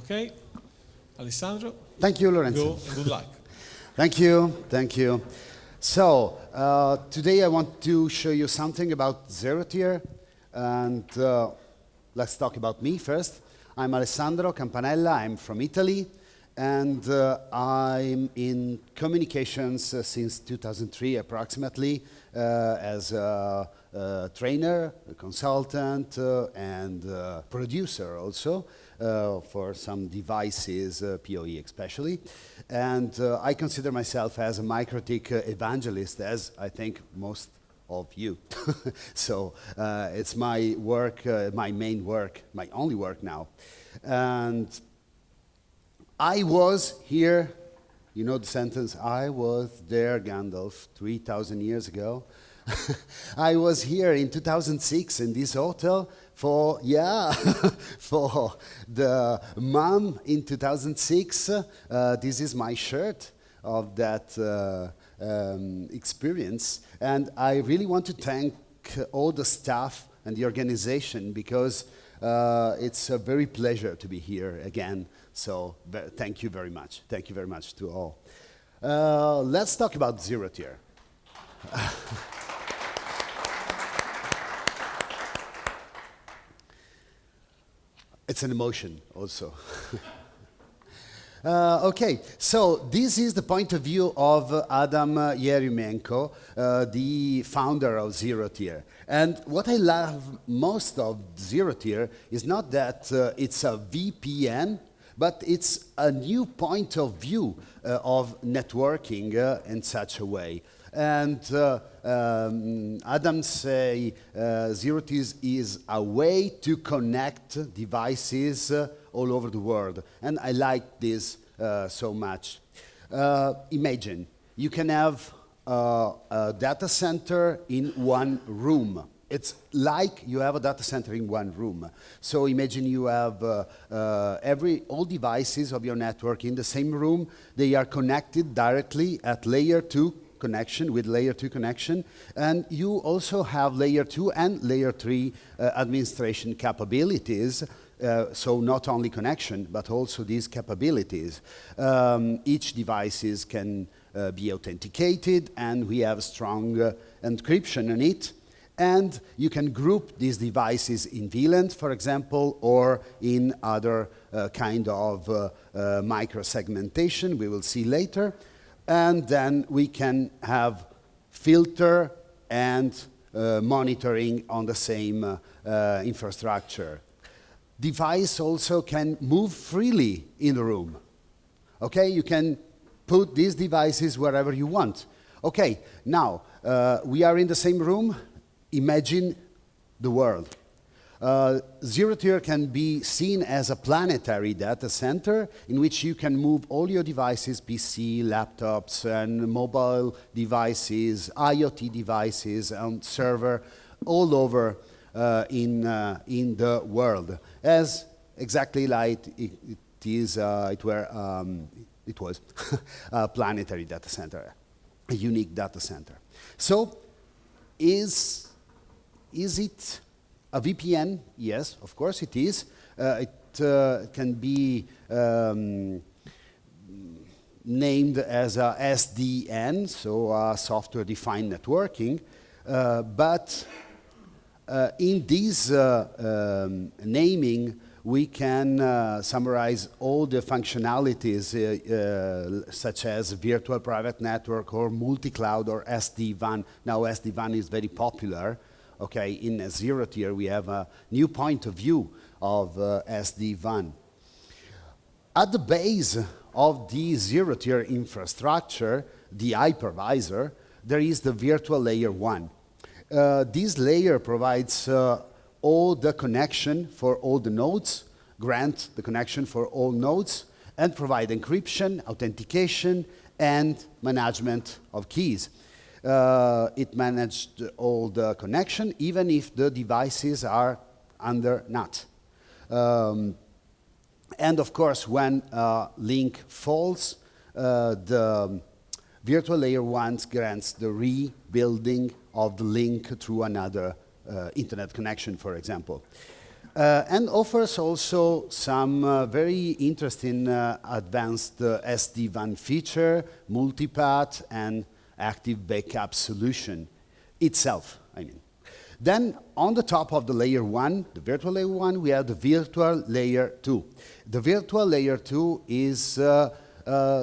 Okay, Alessandro. Thank you, Lorenzo. Go and good luck. Thank you. So, today I want to show you something about ZeroTier, and let's talk about me first. I'm Alessandro Campanella, I'm from Italy, and I'm in communications since 2003 approximately, as a trainer, a consultant, and producer also for some devices, PoE especially. And I consider myself as a MikroTik evangelist, as I think most of you. So it's my work, my main work, my only work now. And I was here, you know the sentence, I was there, Gandalf, 3,000 years ago. I was here in 2006 in this hotel for, for the mom in 2006. This is my shirt of that experience. And I really want to thank all the staff and the organization because it's a very pleasure to be here again. So thank you very much. Thank you very much to all. Let's talk about ZeroTier. It's an emotion also. Okay, so this is the point of view of Adam Yeremenko, the founder of ZeroTier. And what I love most of ZeroTier is not that it's a VPN, but it's a new point of view of networking in such a way. And Adam say ZeroTier is a way to connect devices all over the world. And I like this so much. Imagine you can have a data center in one room. It's like you have a data center in one room. So imagine you have all devices of your network in the same room. They are connected directly at layer 2 connection, with layer 2 connection, and you also have layer 2 and layer 3 administration capabilities, so not only connection, but also these capabilities. Each devices can be authenticated, and we have strong encryption on it, and you can group these devices in VLANs, for example, or in other kind of micro-segmentation we will see later. And then we can have filter and monitoring on the same infrastructure. Device also can move freely in the room. Okay, you can put these devices wherever you want. Okay, now we are in the same room. Imagine the world. ZeroTier can be seen as a planetary data center in which you can move all your devices, PC, laptops, and mobile devices, IoT devices, and server all over in the world, as exactly like it was a planetary data center, a unique data center. So, is it a VPN? Yes, of course it is. It can be named as a SDN, so software-defined networking. But in this naming, we can summarize all the functionalities such as virtual private network or multi-cloud or SD-WAN. Now SD-WAN is very popular. Okay, in ZeroTier we have a new point of view of SD-WAN. At the base of the ZeroTier infrastructure, the hypervisor, there is the virtual layer 1. This layer provides all the connection for all the nodes, grant the connection for all nodes, and provide encryption, authentication, and management of keys. It managed all the connection, even if the devices are under NAT. And of course, when link falls, the virtual layer 1 grants the rebuilding of the link through another internet connection, for example. And offers also some very interesting advanced SD-WAN feature, multipath, and active backup solution itself, I mean. Then on the top of the layer 1, the virtual layer 1, we have the virtual layer 2. The virtual layer 2 is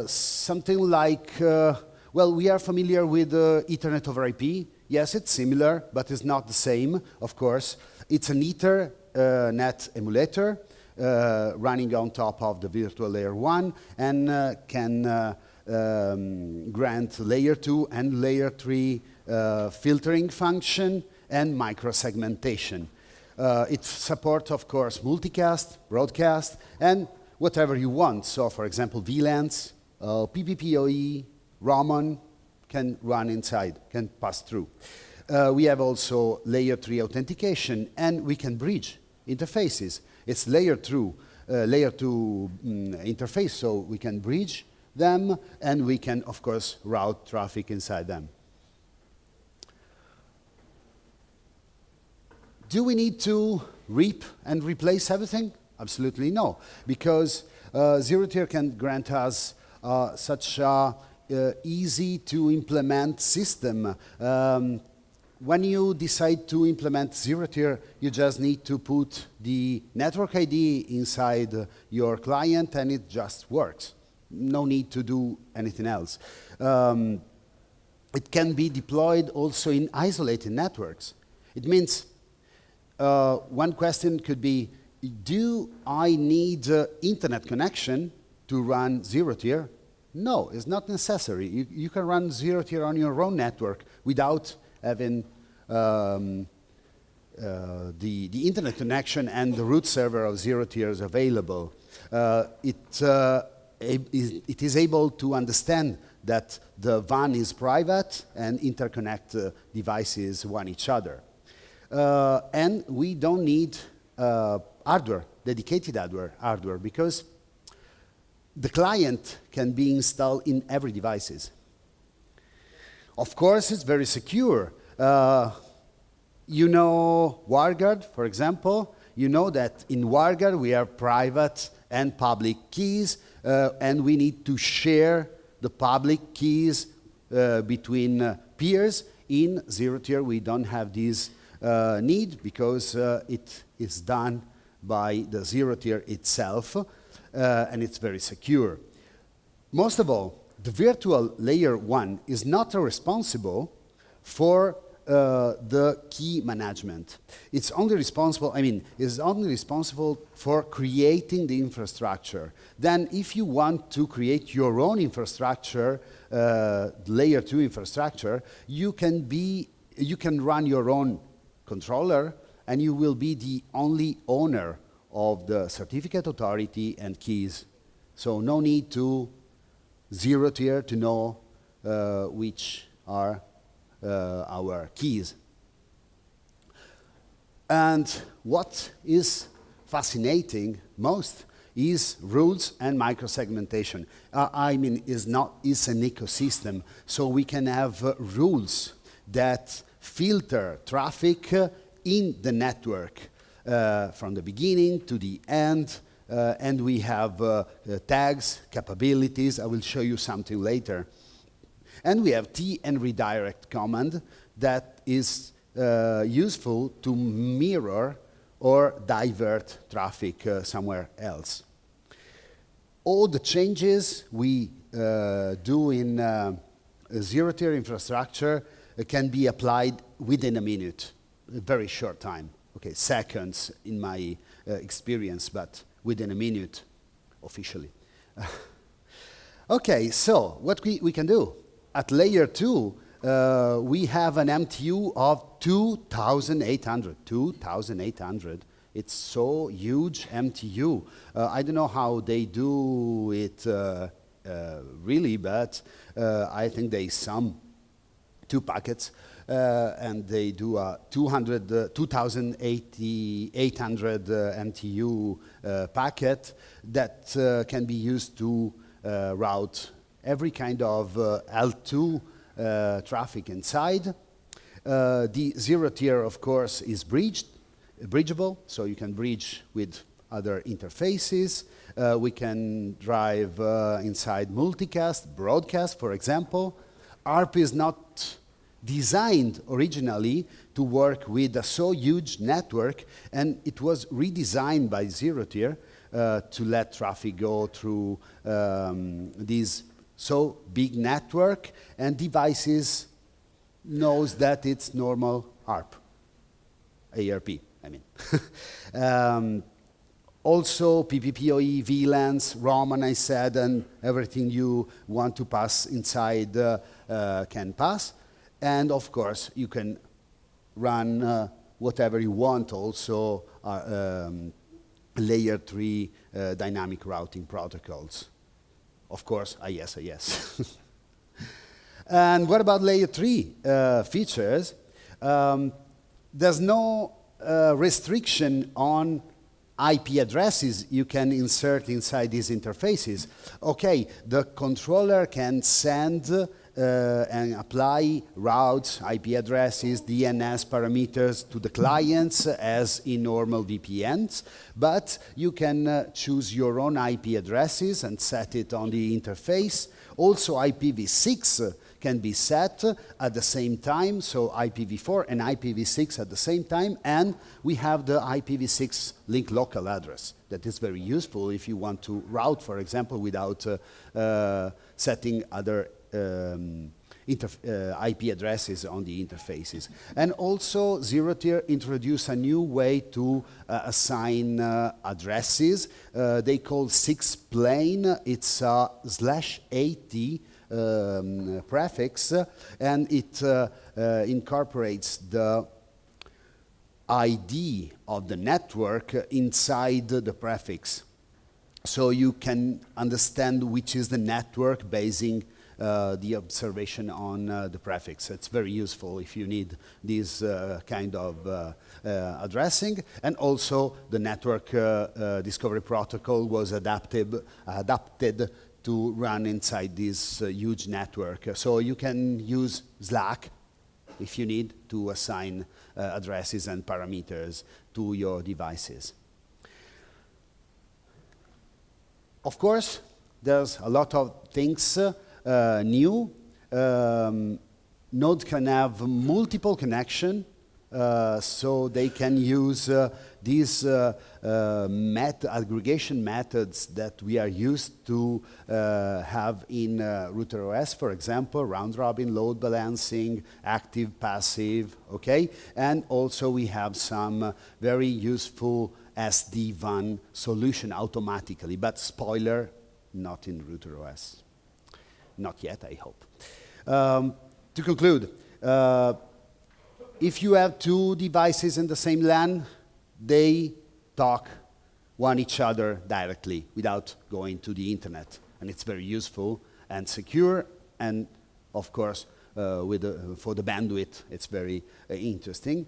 something like, well, we are familiar with Ethernet over IP. Yes, it's similar, but it's not the same, of course. It's an Ethernet emulator running on top of the virtual layer 1 and can grant layer 2 and layer 3 filtering function and micro-segmentation. It supports, of course, multicast, broadcast, and whatever you want. So, for example, VLANs, PPPoE, Roman can run inside, can pass through. We have also layer 3 authentication, and we can bridge interfaces. It's layer 2 interface, so we can bridge them, and we can, of course, route traffic inside them. Do we need to rip and replace everything? Absolutely no, because ZeroTier can grant us such a easy to implement system. When you decide to implement ZeroTier, you just need to put the network ID inside your client and it just works. No need to do anything else. It can be deployed also in isolated networks. It means one question could be, do I need internet connection to run ZeroTier? No, it's not necessary. You can run ZeroTier on your own network without having the internet connection and the root server of ZeroTier is available. It is able to understand that the WAN is private and interconnect devices one each other. And we don't need hardware, dedicated hardware, because the client can be installed in every devices. Of course, it's very secure. You know WireGuard, for example. You know that in WireGuard we have private and public keys, and we need to share the public keys between peers. In ZeroTier, we don't have this need because it is done by the ZeroTier itself, and it's very secure. Most of all, the virtual layer 1 is not responsible for the key management. It's only responsible, is only responsible for creating the infrastructure. Then if you want to create your own infrastructure, layer 2 infrastructure, you can run your own controller, and you will be the only owner of the certificate authority and keys. So no need to ZeroTier to know which are our keys. And what is fascinating most is rules and micro-segmentation. Is an ecosystem, so we can have rules that filter traffic in the network from the beginning to the end, and we have tags, capabilities. I will show you something later. And we have T and redirect command that is useful to mirror or divert traffic somewhere else. All the changes we do in ZeroTier infrastructure can be applied within a minute, a very short time. Okay, seconds in my experience, but within a minute, officially. Okay, so what we can do? At layer 2, we have an MTU of 2,800. 2,800. It's so huge MTU. I don't know how they do it really, but I think they sum 2 packets and they do a 2,800 MTU packet that can be used to route every kind of L2 traffic inside. The ZeroTier, of course, is bridged bridgeable, so you can bridge with other interfaces. We can drive inside multicast, broadcast, for example. ARP is not designed originally to work with a so huge network, and it was redesigned by ZeroTier to let traffic go through this so big network, and devices knows that it's normal ARP, ARP, I mean. Also, PPPoE, VLANs, Roman, I said, and everything you want to pass inside can pass. And of course, you can run whatever you want, also layer 3 dynamic routing protocols. Of course, yes. And what about layer 3 features? There's no restriction on IP addresses you can insert inside these interfaces. Okay, the controller can send and apply routes, IP addresses, DNS parameters to the clients as in normal VPNs, but you can choose your own IP addresses and set it on the interface. Also, IPv6 can be set at the same time, so IPv4 and IPv6 at the same time, and we have the IPv6 link local address. That is very useful if you want to route, for example, without setting other IP addresses on the interfaces. And also, ZeroTier introduced a new way to assign addresses. They call 6-plane. It's a /80 prefix, and it incorporates the ID of the network inside the prefix. So you can understand which is the network basing the observation on the prefix. It's very useful if you need this kind of addressing. And also the network discovery protocol was adapted to run inside this huge network. So you can use Slack if you need to assign addresses and parameters to your devices. Of course, there's a lot of things new. Node can have multiple connection, so they can use these aggregation methods that we are used to have in routerOS, for example, round-robin load balancing, active, passive, okay? And also we have some very useful SD-WAN solution automatically, but spoiler, not in routerOS. Not yet, I hope. To conclude, if you have two devices in the same LAN, they talk one each other directly without going to the internet. And it's very useful and secure, and of course, for the bandwidth, it's very interesting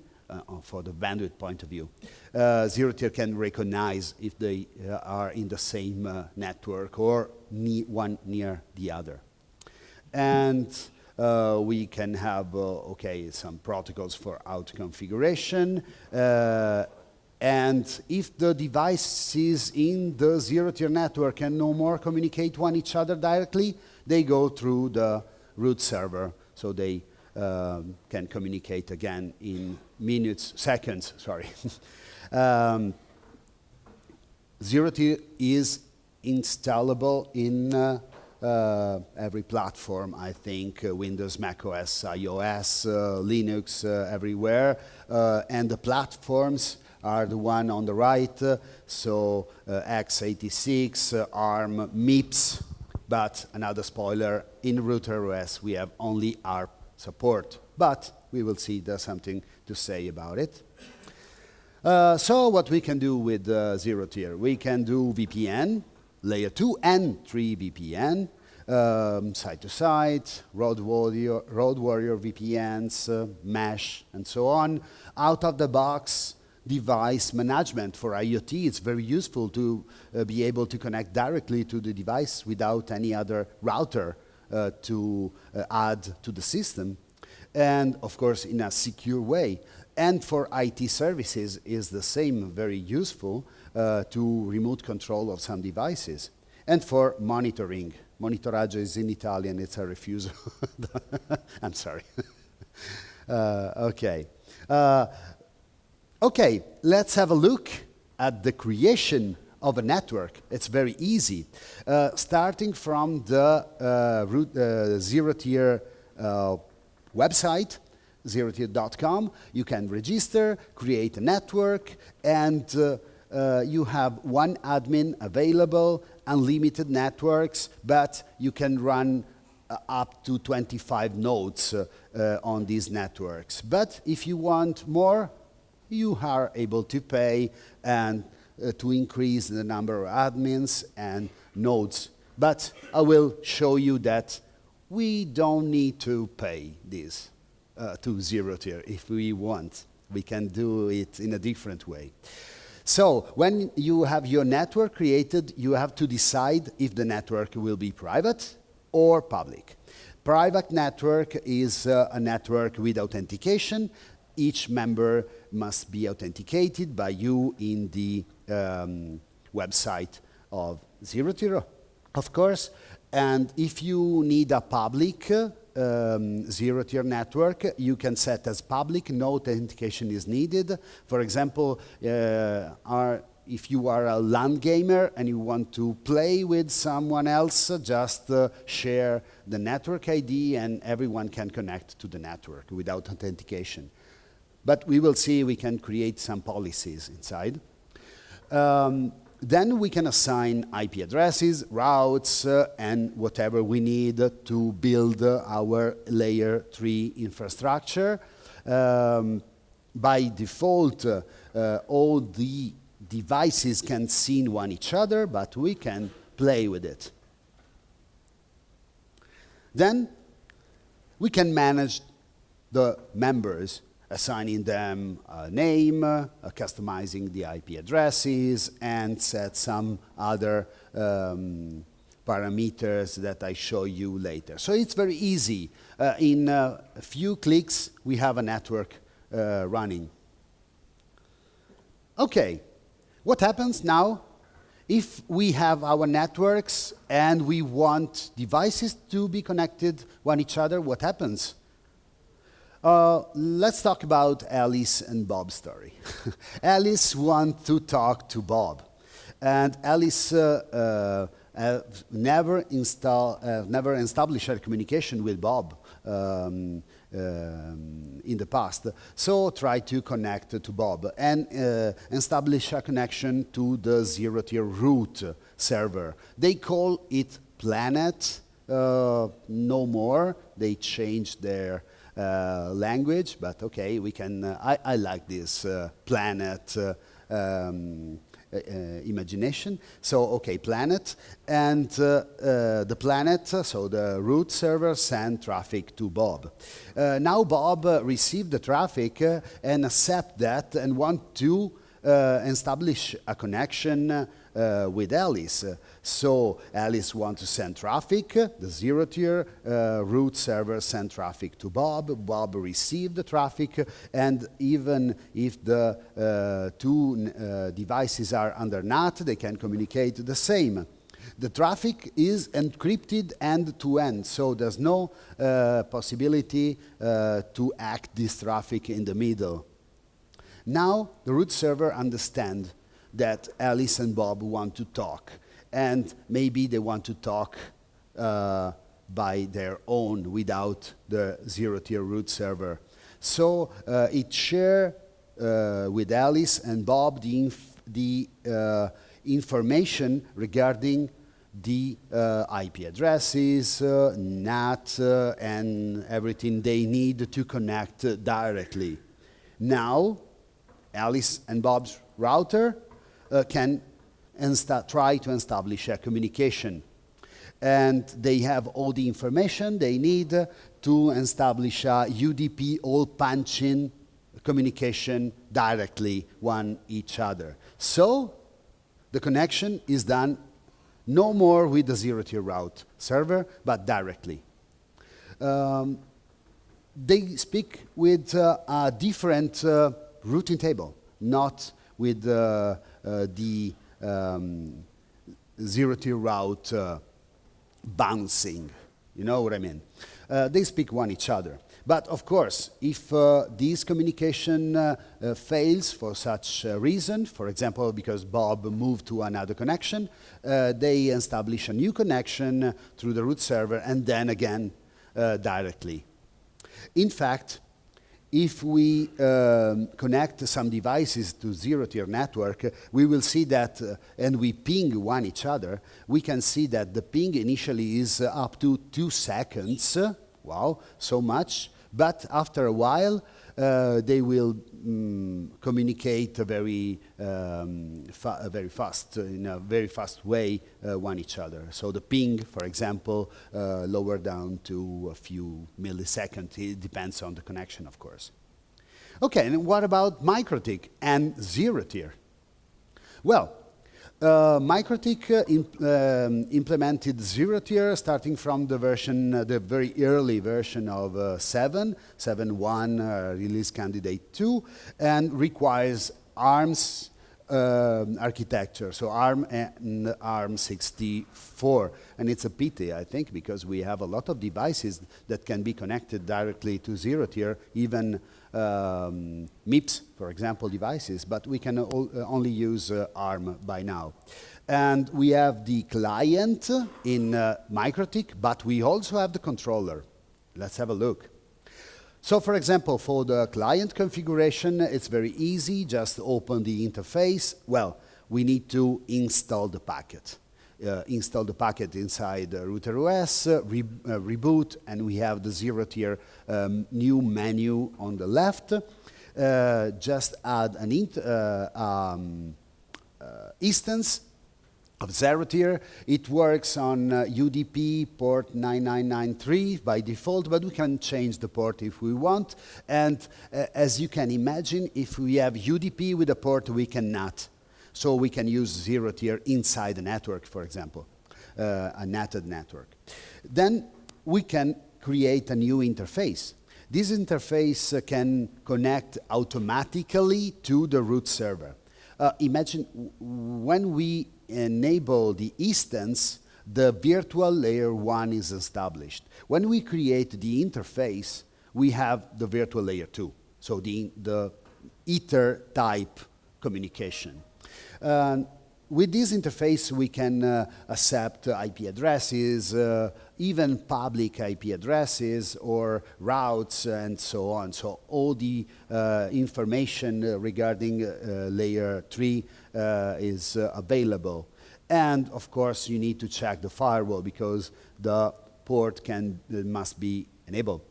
for the bandwidth point of view. ZeroTier can recognize if they are in the same network or one near the other. And we can have, some protocols for auto configuration. And if the devices in the ZeroTier network can no more communicate one each other directly, they go through the root server. So they can communicate again in seconds, sorry. ZeroTier is installable in every platform, I think, Windows, macOS, iOS, Linux, everywhere. And the platforms are the one on the right, so x86, ARM, MIPS, but another spoiler, in routerOS we have only ARP support, but we will see there's something to say about it. So what we can do with ZeroTier, we can do VPN, layer 2 and 3 VPN, site-to-site, road warrior VPNs, mesh, and so on. Out-of-the-box device management for IoT. It's very useful to be able to connect directly to the device without any other router to add to the system. and of course in a secure way. And for IT services is the same, very useful to remote control of some devices. And for monitoring. Monitoraggio is in Italian, it's a refusal. I'm sorry. Okay. Okay, let's have a look at the creation of a network. It's very easy. Starting from the ZeroTier website, ZeroTier.com, you can register, create a network, and you have one admin available, unlimited networks, but you can run up to 25 nodes on these networks. But if you want more, you are able to pay and to increase the number of admins and nodes. But I will show you that we don't need to pay this to ZeroTier if we want. We can do it in a different way. So when you have your network created, you have to decide if the network will be private or public. Private network is a network with authentication. Each member must be authenticated by you in the website of ZeroTier, of course. And if you need a public ZeroTier network, you can set as public, no authentication is needed. For example, if you are a LAN gamer and you want to play with someone else, just share the network ID and everyone can connect to the network without authentication. But we will see we can create some policies inside. Then we can assign IP addresses, routes, and whatever we need to build our layer 3 infrastructure. By default, all the devices can see one each other, but we can play with it. Then we can manage the members, assigning them a name, customizing the IP addresses, and set some other parameters that I show you later. So it's very easy. In a few clicks, we have a network running. Okay, what happens now if we have our networks and we want devices to be connected one each other? What happens? Let's talk about Alice and Bob's story. Alice wants to talk to Bob, and Alice never established a communication with Bob in the past. So try to connect to Bob and establish a connection to the ZeroTier root server. They call it Planet. No more. They changed their language, but okay, we can. I like this Planet imagination. So okay, Planet, and the Planet, so the root server send traffic to Bob. Now Bob received the traffic and accept that and want to establish a connection with Alice. So Alice wants to send traffic, the ZeroTier root server send traffic to Bob, Bob received the traffic, and even if the two devices are under NAT, they can communicate the same. The traffic is encrypted end-to-end, so there's no possibility to act this traffic in the middle. Now the root server understands that Alice and Bob want to talk, and maybe they want to talk by their own without the ZeroTier root server. So it shares with Alice and Bob the information regarding the IP addresses, NAT, and everything they need to connect directly. Now, Alice and Bob's router can try to establish a communication. And they have all the information they need to establish a UDP all punch-in communication directly one each other. So the connection is done no more with the ZeroTier route server, but directly. they speak with a different routing table, not with the zero-tier route bouncing. You know what I mean? They speak one each other. But of course, if this communication fails for such a reason, for example, because Bob moved to another connection, they establish a new connection through the root server and then again directly. In fact, if we connect some devices to zero-tier network, we will see that, and we ping one each other, we can see that the ping initially is up to 2 seconds. Wow, so much. But after a while, they will communicate very fast, in a very fast way, one each other. So the ping, for example, lower down to a few milliseconds. It depends on the connection, of course. Okay, and what about MikroTik and ZeroTier? Well, MikroTik implemented ZeroTier starting from the version, the very early version of 7.1 release candidate 2, and requires ARM's architecture, so ARM and ARM64. And it's a pity, I think, because we have a lot of devices that can be connected directly to ZeroTier, even MIPS, for example, devices, but we can only use ARM by now. And we have the client in MikroTik, but we also have the controller. Let's have a look. So, for example, for the client configuration, it's very easy. Just open the interface. Well, we need to install the packet. Install the packet inside router OS, reboot, and we have the ZeroTier new menu on the left. Just add an instance of ZeroTier. It works on UDP port 9993 by default, but we can change the port if we want. And as you can imagine, if we have UDP with a port, we cannot. So we can use ZeroTier inside the network, for example, a netted network. Then we can create a new interface. This interface can connect automatically to the root server. Imagine when we enable the instance, the virtual layer 1 is established. When we create the interface, we have the virtual layer 2, so the Ether type communication. With this interface, we can accept IP addresses, even public IP addresses or routes and so on. So all the information regarding layer 3 is available. And of course, you need to check the firewall because the port must be enabled.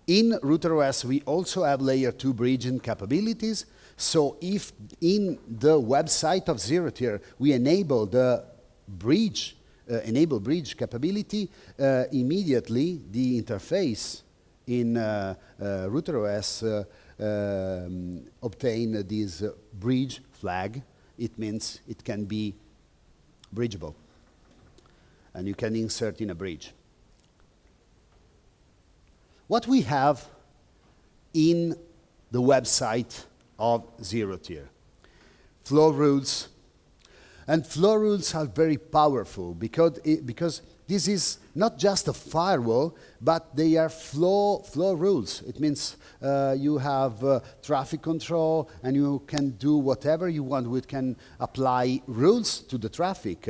In router OS, we also have layer 2 bridging capabilities. So if in the website of ZeroTier we enable the bridge, bridge capability, immediately the interface in router OS obtain this bridge flag. It means it can be bridgeable, and you can insert in a bridge. What we have in the website of ZeroTier: flow rules. And flow rules are very powerful because this is not just a firewall, but they are flow rules. It means you have traffic control, and you can do whatever you want. We can apply rules to the traffic.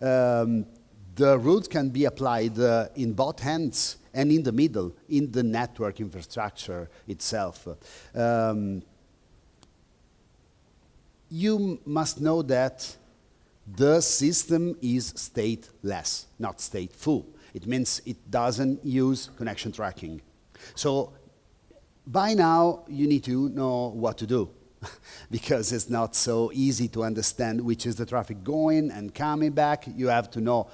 The rules can be applied in both ends and in the middle, in the network infrastructure itself. You must know that the system is stateless, not stateful. It means it doesn't use connection tracking. So by now, you need to know what to do because it's not so easy to understand which is the traffic going and coming back. You have to know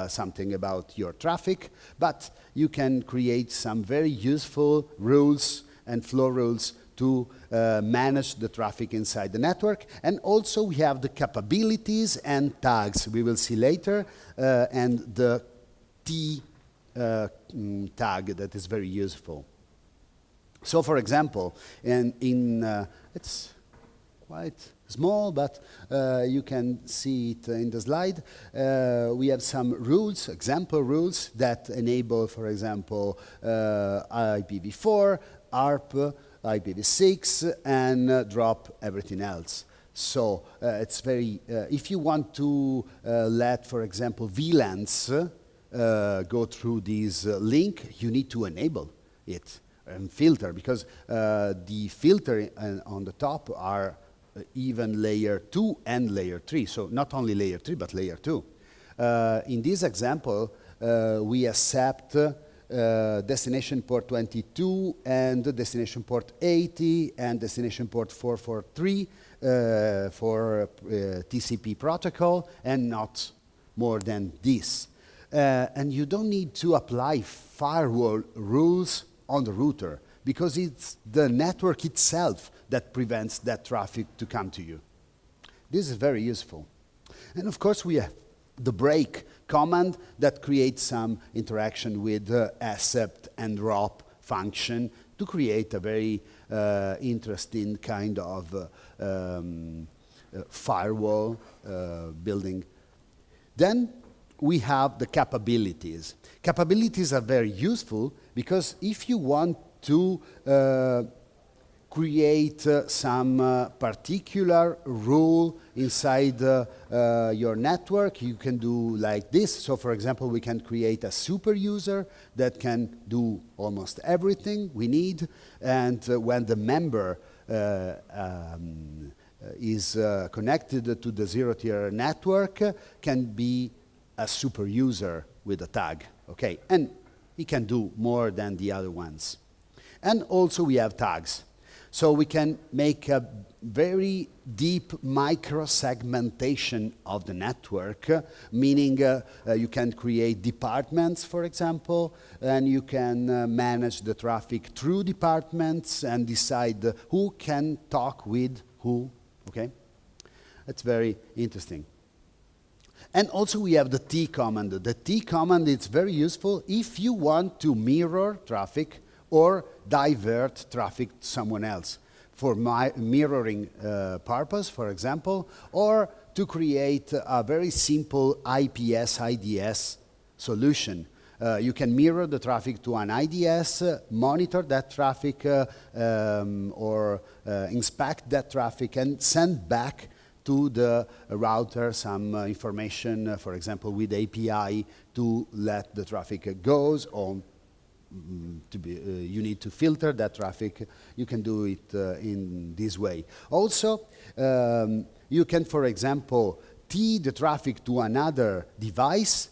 something about your traffic, but you can create some very useful rules and flow rules to manage the traffic inside the network. And also we have the capabilities and tags we will see later, and the tag that is very useful. So, for example, it's quite small, but you can see it in the slide. We have some rules, example rules, that enable, for example, IPv4, ARP, IPv6, and drop everything else. So it's very, if you want to let, for example, VLANs go through this link, you need to enable it and filter, because the filter on the top are even layer 2 and layer 3. So not only layer 3, but layer 2. In this example, we accept destination port 22 and destination port 80 and destination port 443 for TCP protocol, and not more than this. And you don't need to apply firewall rules on the router, because it's the network itself that prevents that traffic to come to you. This is very useful. And of course, we have the break command that creates some interaction with accept and drop function to create a very interesting kind of firewall building. Then we have the capabilities. Capabilities are very useful because if you want to create some particular rule inside your network, you can do like this. So for example, we can create a super user that can do almost everything we need. And when the member is connected to the ZeroTier network, can be a super user with a tag, okay? And he can do more than the other ones. And also we have tags. So we can make a very deep micro-segmentation of the network, meaning you can create departments, for example, and you can manage the traffic through departments and decide who can talk with who, okay? That's very interesting. And also we have the T command. The T command is very useful if you want to mirror traffic or divert traffic to someone else for mirroring purpose, for example, or to create a very simple IPS IDS solution. You can mirror the traffic to an IDS, monitor that traffic, or inspect that traffic and send back to the router some information, for example, with API to let the traffic goes, or you need to filter that traffic. You can do it in this way. Also, you can, for example, tee the traffic to another device,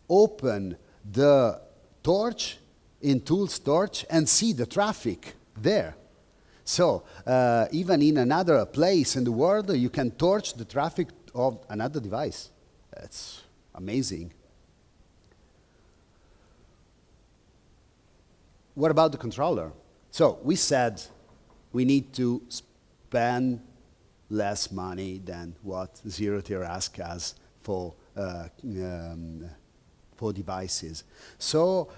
open the torch in Tools Torch, and see the traffic there. So even in another place in the world, you can torch the traffic of another device. That's amazing. What about the controller? So we said we need to spend less money than what ZeroTier asks us for devices. So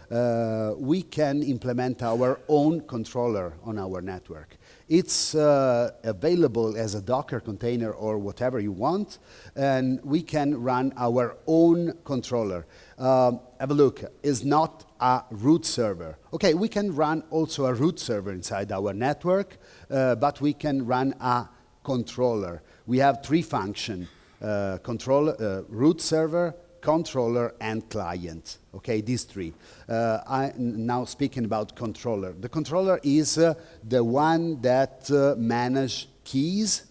we can implement our own controller on our network. It's available as a Docker container or whatever you want, and we can run our own controller. Have a look. It's not a root server. Okay, we can run also a root server inside our network, but we can run a controller. We have three functions: root server, controller, and client. Okay, these three. I'm now speaking about controller. The controller is the one that manages keys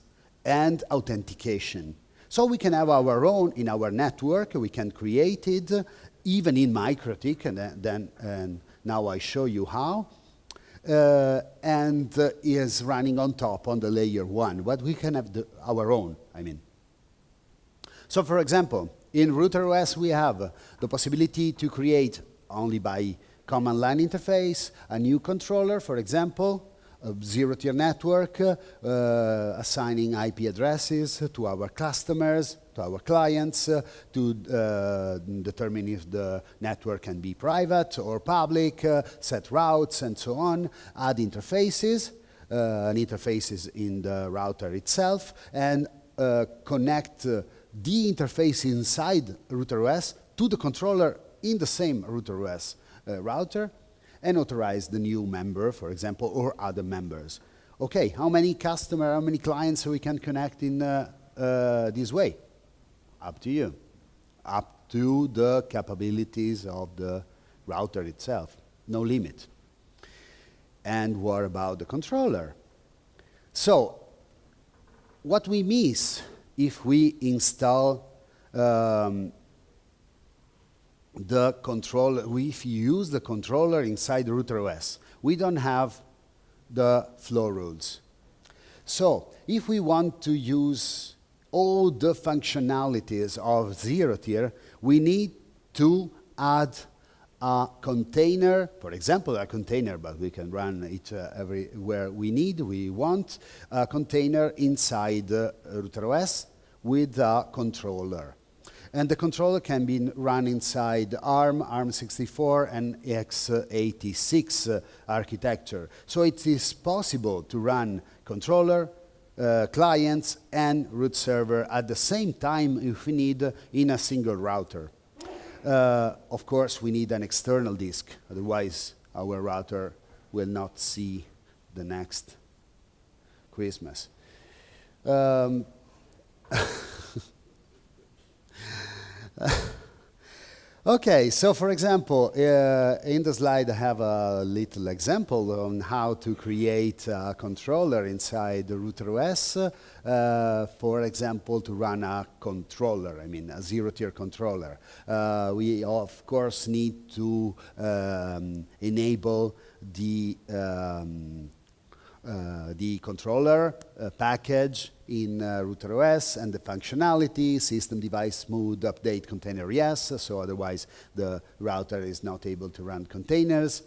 and authentication. So we can have our own in our network. We can create it even in MikroTik, and now I show you how. And is running on top on the layer 1, but we can have our own, I mean. So for example, in RouterOS, we have the possibility to create, only by command line interface, a new controller, for example, a ZeroTier network, assigning IP addresses to our customers, to our clients to determine if the network can be private or public, set routes and so on, add interfaces, interfaces in the router itself, and connect the interface inside router OS to the controller in the same router OS router, and authorize the new member, for example, or other members. Okay, how many customers, how many clients we can connect in this way? Up to you. Up to the capabilities of the router itself. No limit. And what about the controller? So, what we miss if we install the controller, if you use the controller inside the router OS, we don't have the flow rules. So, if we want to use all the functionalities of ZeroTier, we need to add a container, for example, a container, but we can run it everywhere we want, a container inside the router OS with a controller. And the controller can be run inside ARM, ARM64, and x86 architecture. So it is possible to run controller, clients, and root server at the same time if we need in a single router. Of course, we need an external disk, otherwise our router will not see the next Christmas. Okay, so for example, in the slide I have a little example on how to create a controller inside the router OS, for example, to run a controller, I mean a ZeroTier controller. We of course need to enable the controller package in router OS and the functionality, system device smooth update container yes, so otherwise the router is not able to run containers.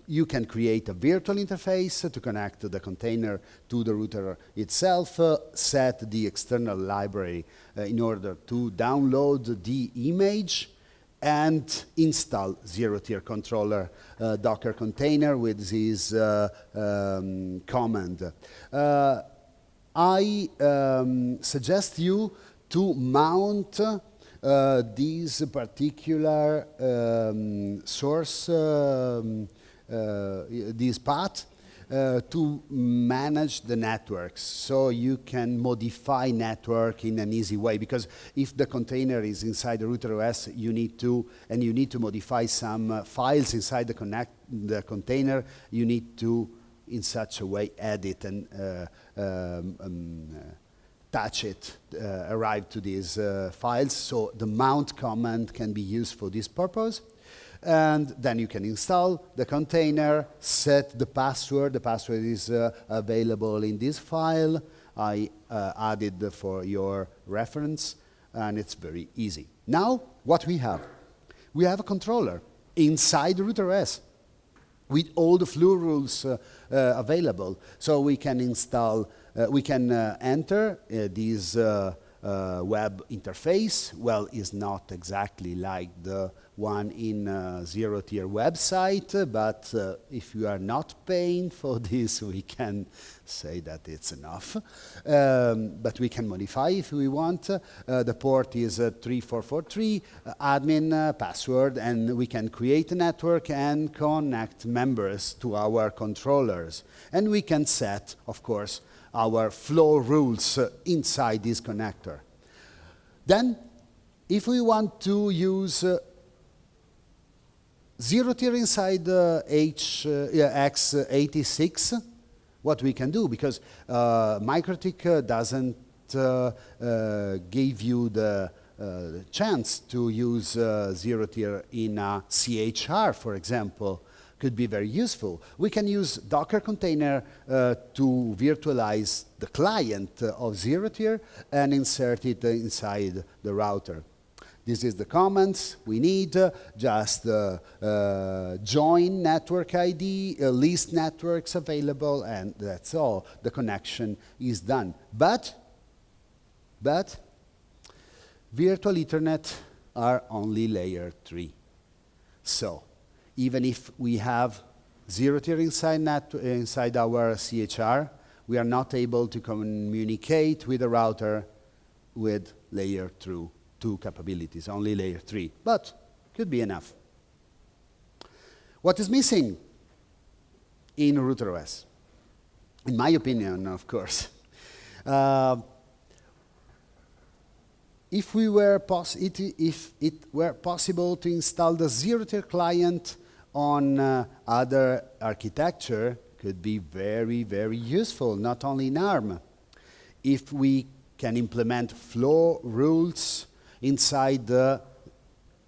You can create a virtual interface to connect the container to the router itself, set the external library in order to download the image, and install ZeroTier controller Docker container with this command. I suggest you to mount this particular source, this path, to manage the networks, so you can modify network in an easy way, because if the container is inside the router OS, you need to modify some files inside the container, you need to in such a way edit and touch it, arrive to these files, so the mount command can be used for this purpose. And then you can install the container, set the password. The password is available in this file. I added for your reference, and it's very easy. Now, what we have? We have a controller inside the router OS with all the flow rules available. So we can install, we can enter this web interface. Well, it's not exactly like the one in ZeroTier website, but if you are not paying for this, we can say that it's enough. But we can modify if we want. The port is 3443, admin, password, and we can create a network and connect members to our controllers. And we can set, of course, our flow rules inside this connector. Then, if we want to use ZeroTier inside x86, what we can do, because MikroTik doesn't give you the chance to use ZeroTier in a CHR, for example, could be very useful. We can use Docker container to virtualize the client of ZeroTier and insert it inside the router. This is the commands we need. Just join network ID, list networks available, and that's all. The connection is done. But Virtual Ethernet are only layer 3. So even if we have ZeroTier inside our CHR, we are not able to communicate with the router with layer 2 capabilities, only layer 3, but could be enough. What is missing in RouterOS? In my opinion, of course. If it were possible to install the ZeroTier client on other architecture, could be very, very useful, not only in ARM. If we can implement flow rules inside the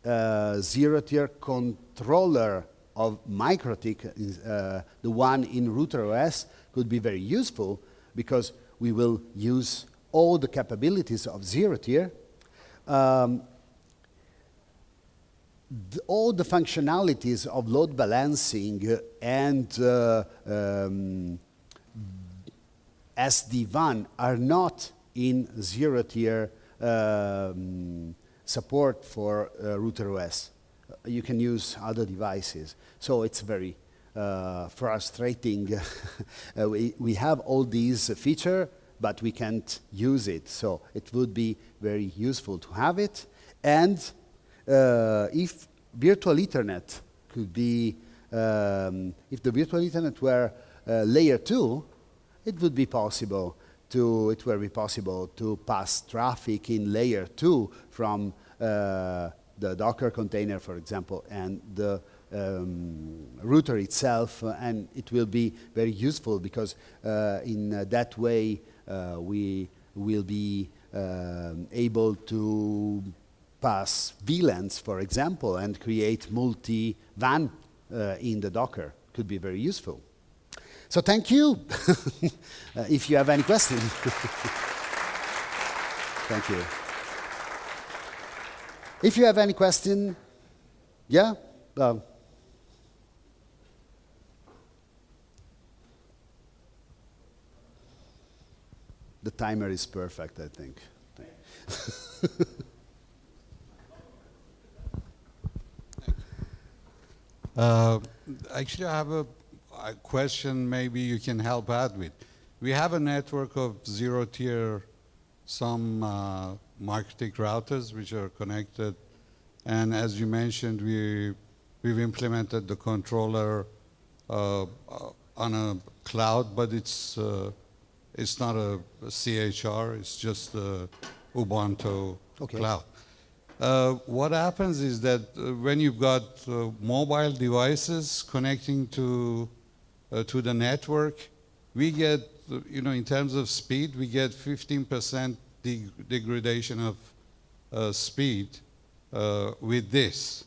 ZeroTier controller of MikroTik, the one in RouterOS, could be very useful because we will use all the capabilities of ZeroTier. All the functionalities of load balancing and SD-WAN are not in ZeroTier support for RouterOS. You can use other devices. So it's very frustrating. We have all these features, but we can't use it. So it would be very useful to have it. And if virtual Ethernet could be, if the virtual Ethernet were layer 2, it would be possible to pass traffic in layer 2 from the Docker container, for example, and the router itself, and it will be very useful because in that way we will be able to pass VLANs, for example, and create multi-WAN in the Docker. Could be very useful. So thank you. If you have any questions. Thank you. If you have any question, yeah? The timer is perfect, I think. Actually, I have a question maybe you can help out with. We have a network of ZeroTier, some MikroTik routers which are connected, and as you mentioned, we've implemented the controller on a cloud, but it's not a CHR, it's just a Ubuntu cloud. What happens is that when you've got mobile devices connecting to the network, we get, in terms of speed, we get 15% degradation of speed with this.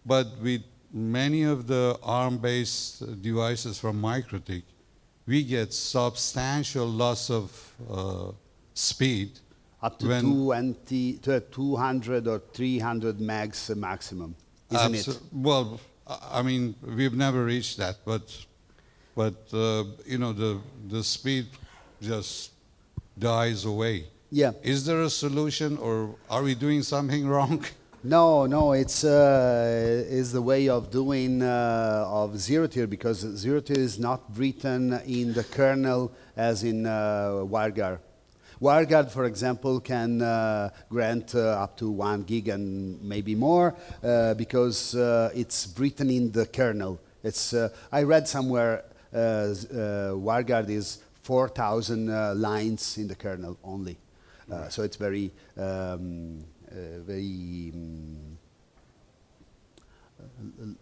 But with many of the ARM-based devices from MikroTik, we get substantial loss of speed. Up to 200 or 300 megs maximum, isn't it? Well, I mean, we've never reached that, but the speed just dies away. Yeah. Is there a solution, or are we doing something wrong? No, it's the way of doing of ZeroTier, because ZeroTier is not written in the kernel as in WireGuard. WireGuard, for example, can grant up to 1 gig and maybe more because it's written in the kernel. It's I read somewhere WireGuard is 4,000 lines in the kernel only. So it's very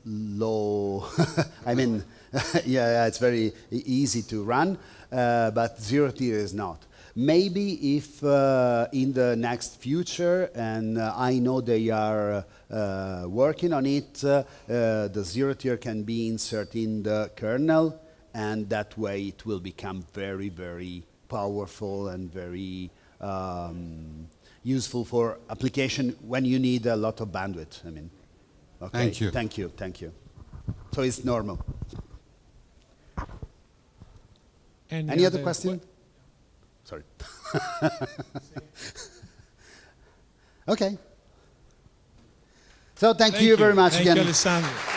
low. I mean, yeah, it's very easy to run, but ZeroTier is not. Maybe if in the next future, and I know they are working on it, the ZeroTier can be inserted in the kernel, and that way it will become very, very powerful and very useful for application when you need a lot of bandwidth. I mean, okay. Thank you. Thank you. So it's normal. Any other question? Sorry. Okay. So thank you very much Thank again. you, Alessandro.